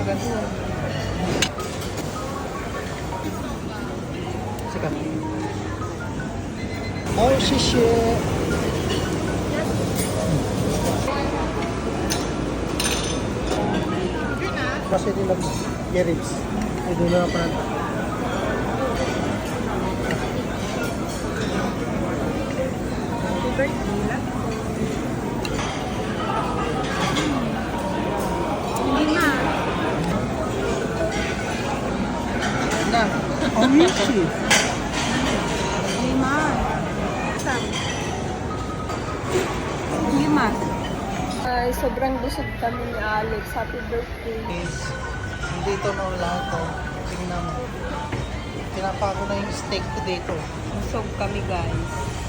kagaduhan. Sige. Oh, shishi. Kasi nila ribs. Ito na pa. Na. Omishi. Ay, sobrang busog kami ni Alex. Happy birthday. Hindi ito na lahat to. Tingnan mo. Pinapa ko na yung steak ko dito. Busog kami guys.